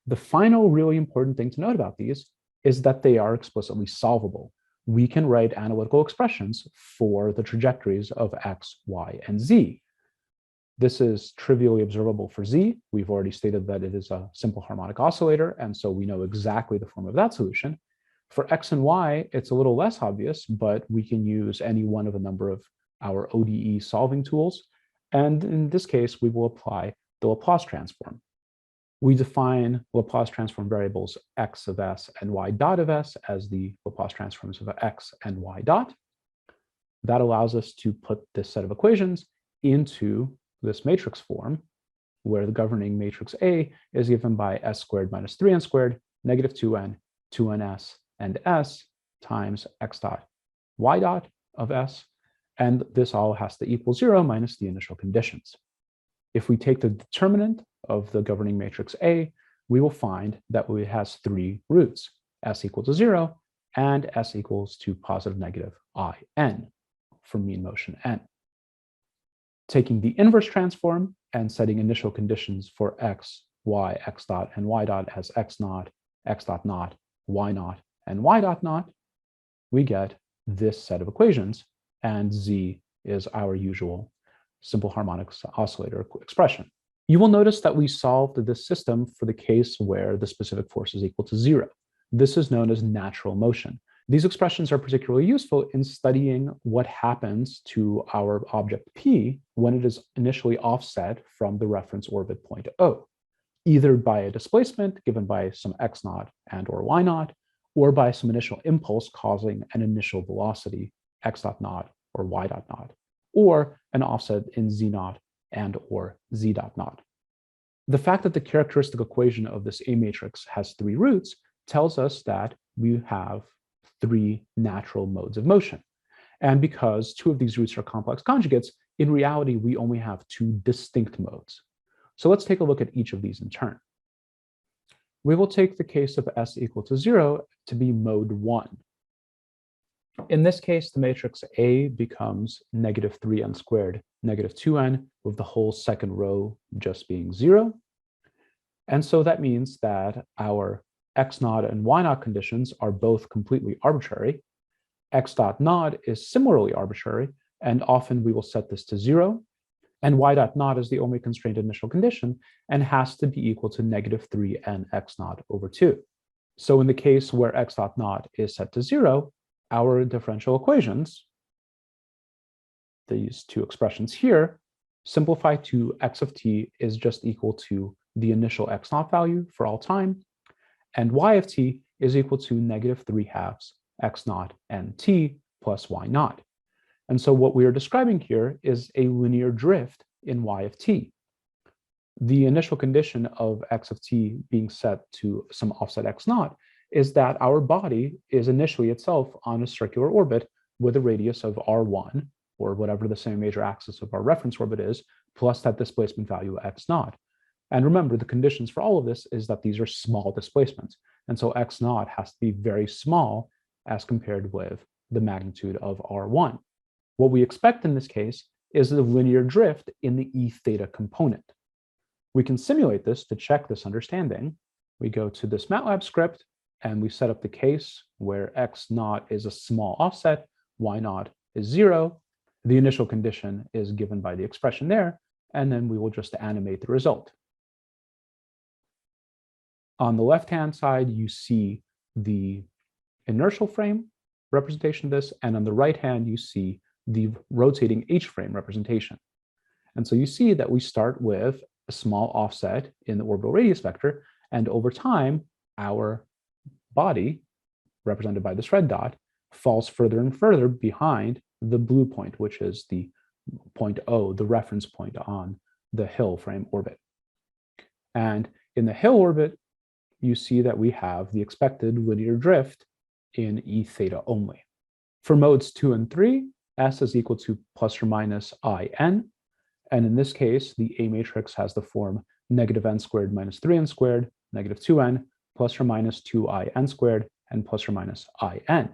The final really important thing to note about these is that they are explicitly solvable. We can write analytical expressions for the trajectories of x, y, and z. This is trivially observable for z. We've already stated that it is a simple harmonic oscillator, and so we know exactly the form of that solution. For x and y, it's a little less obvious, but we can use any one of a number of our ODE solving tools. And in this case, we will apply the Laplace transform. We define Laplace transform variables x of s and y dot of s as the Laplace transforms of x and y dot. That allows us to put this set of equations into this matrix form, where the governing matrix A is given by s squared minus 3n squared, negative 2n, 2ns, and s times x dot y dot of s. And this all has to equal 0 minus the initial conditions. If we take the determinant of the governing matrix A, we will find that it has three roots, s equal to 0 and s equals to positive negative in for mean motion n. Taking the inverse transform and setting initial conditions for x, y, x dot, and y dot as x naught, x dot naught, y naught, and y dot naught, we get this set of equations, and z is our usual simple harmonics oscillator expression. You will notice that we solved this system for the case where the specific force is equal to 0. This is known as natural motion. These expressions are particularly useful in studying what happens to our object P when it is initially offset from the reference orbit point O, either by a displacement given by some x naught and or y naught, or by some initial impulse causing an initial velocity, x dot naught or y dot naught, or an offset in z naught and or z dot naught. The fact that the characteristic equation of this A matrix has three roots tells us that we have three natural modes of motion. And because two of these roots are complex conjugates, in reality, we only have two distinct modes. So let's take a look at each of these in turn. We will take the case of s equal to 0 to be mode 1. In this case, the matrix A becomes negative 3n squared, negative 2n, with the whole second row just being 0. And so that means that our x naught and y naught conditions are both completely arbitrary. X dot naught is similarly arbitrary, and often we will set this to 0. And y dot naught is the only constrained initial condition and has to be equal to negative 3n x naught over 2. So in the case where x dot naught is set to 0, our differential equations, these two expressions here, simplify to x of t is just equal to the initial x naught value for all time, and y of t is equal to negative 3/2 x naught and t plus y naught. And so what we are describing here is a linear drift in y of t. The initial condition of x of t being set to some offset x naught is that our body is initially itself on a circular orbit with a radius of r1, or whatever the same major axis of our reference orbit is, plus that displacement value x naught. And remember, the conditions for all of this is that these are small displacements. And so x naught has to be very small as compared with the magnitude of r1. What we expect in this case is the linear drift in the e theta component. We can simulate this to check this understanding. We go to this MATLAB script and we set up the case where x naught is a small offset, y naught is 0. The initial condition is given by the expression there, and then we will just animate the result. On the left-hand side, you see the inertial frame representation of this, and on the right hand, you see the rotating H-frame representation. And so you see that we start with a small offset in the orbital radius vector, and over time, our body, represented by this red dot, falls further and further behind the blue point, which is the point O, the reference point on the Hill frame orbit. And in the Hill orbit, you see that we have the expected linear drift in e theta only. For modes 2 and 3, s is equal to plus or minus in. And in this case, the A matrix has the form negative n squared minus 3n squared, negative 2n, plus or minus 2in squared, and plus or minus in.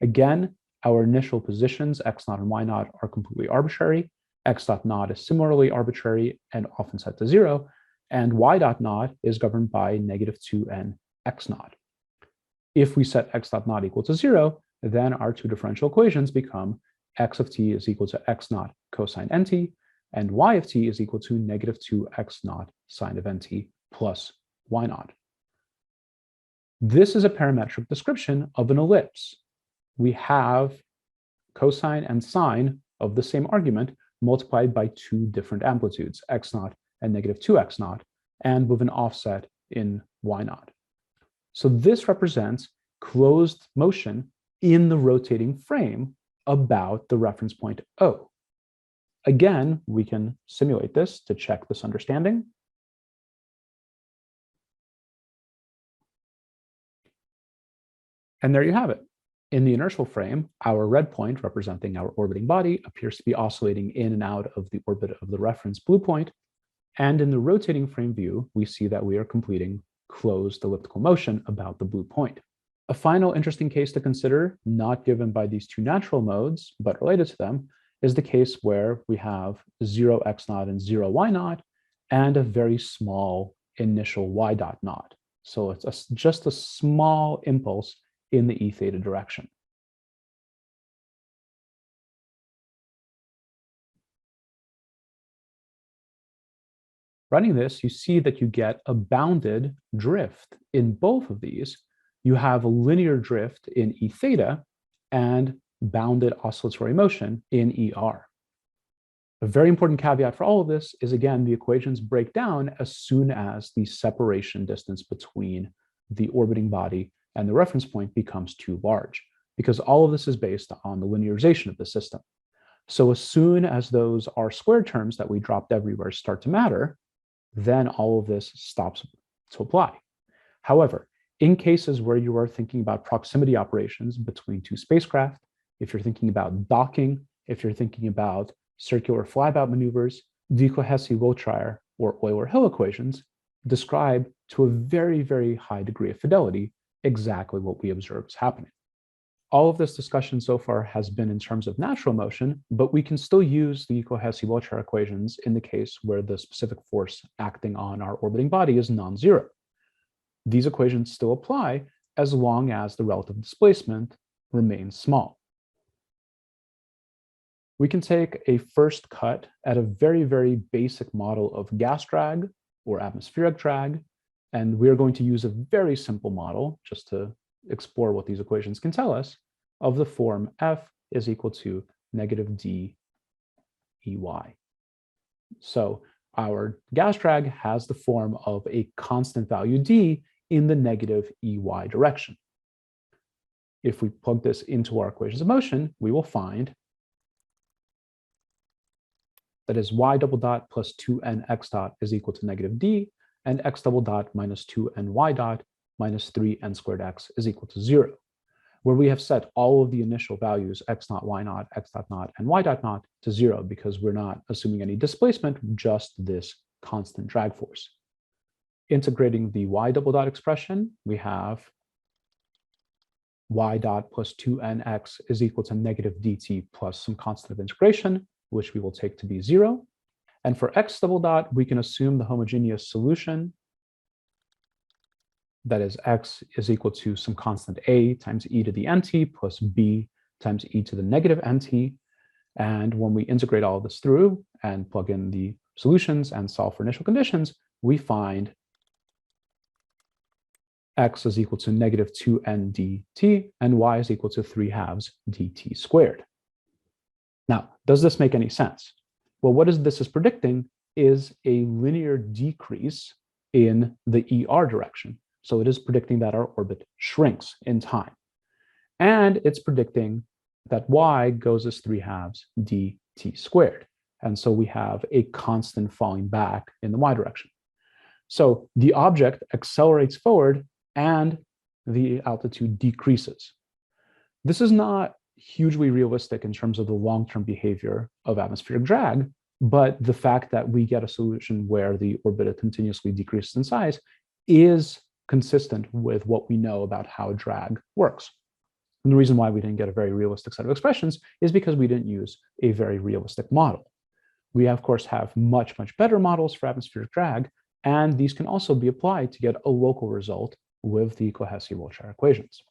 Again, our initial positions, x naught and y naught, are completely arbitrary. X dot naught is similarly arbitrary and often set to 0. and y dot naught is governed by negative 2n x naught. If we set x dot naught equal to 0, then our two differential equations become x of t is equal to x naught cosine nt, and y of t is equal to negative 2x naught sine of nt plus y naught. This is a parametric description of an ellipse. We have cosine and sine of the same argument multiplied by two different amplitudes, x naught and negative 2x naught, and with an offset in y naught. So this represents closed motion in the rotating frame about the reference point O. Again, we can simulate this to check this understanding. And there you have it. In the inertial frame, our red point representing our orbiting body appears to be oscillating in and out of the orbit of the reference blue point. And in the rotating frame view, we see that we are completing closed elliptical motion about the blue point. A final interesting case to consider, not given by these two natural modes, but related to them, is the case where we have 0 x naught and 0 y naught, and a very small initial y dot naught. So it's just a small impulse in the e theta direction. Running this, you see that you get a bounded drift in both of these. You have a linear drift in e theta and bounded oscillatory motion in ER. A very important caveat for all of this is, again, the equations break down as soon as the separation distance between the orbiting body and the reference point becomes too large, because all of this is based on the linearization of the system. So as soon as those r squared terms that we dropped everywhere start to matter, then all of this stops to apply. However, in cases where you are thinking about proximity operations between two spacecraft, if you're thinking about docking, if you're thinking about circular flybout maneuvers, the Cohesi-Wiltshire or Euler-Hill equations describe to a very, very high degree of fidelity exactly what we observe is happening. All of this discussion so far has been in terms of natural motion, but we can still use the Cohesi-Wiltshire equations in the case where the specific force acting on our orbiting body is non-zero. These equations still apply as long as the relative displacement remains small. We can take a first cut at a very, very basic model of gas drag or atmospheric drag, and we're going to use a very simple model just to explore what these equations can tell us, of the form F is equal to negative d EY. So our gas drag has the form of a constant value d in the negative EY direction. If we plug this into our equations of motion, we will find that is y double dot plus 2n x dot is equal to negative d, and x double dot minus 2n y dot minus 3n squared x is equal to 0, where we have set all of the initial values x naught, y naught, x dot naught, and y dot naught to 0 because we're not assuming any displacement, just this constant drag force. Integrating the y double dot expression, we have y dot plus 2nx is equal to negative dt plus some constant of integration, which we will take to be 0. And for x double dot, we can assume the homogeneous solution, that is x is equal to some constant a times e to the nt plus b times e to the negative nt. And when we integrate all of this through and plug in the solutions and solve for initial conditions, we find x is equal to negative 2n dt and y is equal to 3/2 dt squared. Now, does this make any sense? Well, what this is predicting is a linear decrease in the ER direction. So it is predicting that our orbit shrinks in time. And it's predicting that y goes as 3/2 dt squared. And so we have a constant falling back in the y direction. So the object accelerates forward and the altitude decreases. This is not hugely realistic in terms of the long-term behavior of atmospheric drag, but the fact that we get a solution where the orbit continuously decreases in size is consistent with what we know about how drag works. And the reason why we didn't get a very realistic set of expressions is because we didn't use a very realistic model. We, of course, have much, much better models for atmospheric drag, And these can also be applied to get a local result with the Cohesi-Wilczek equations.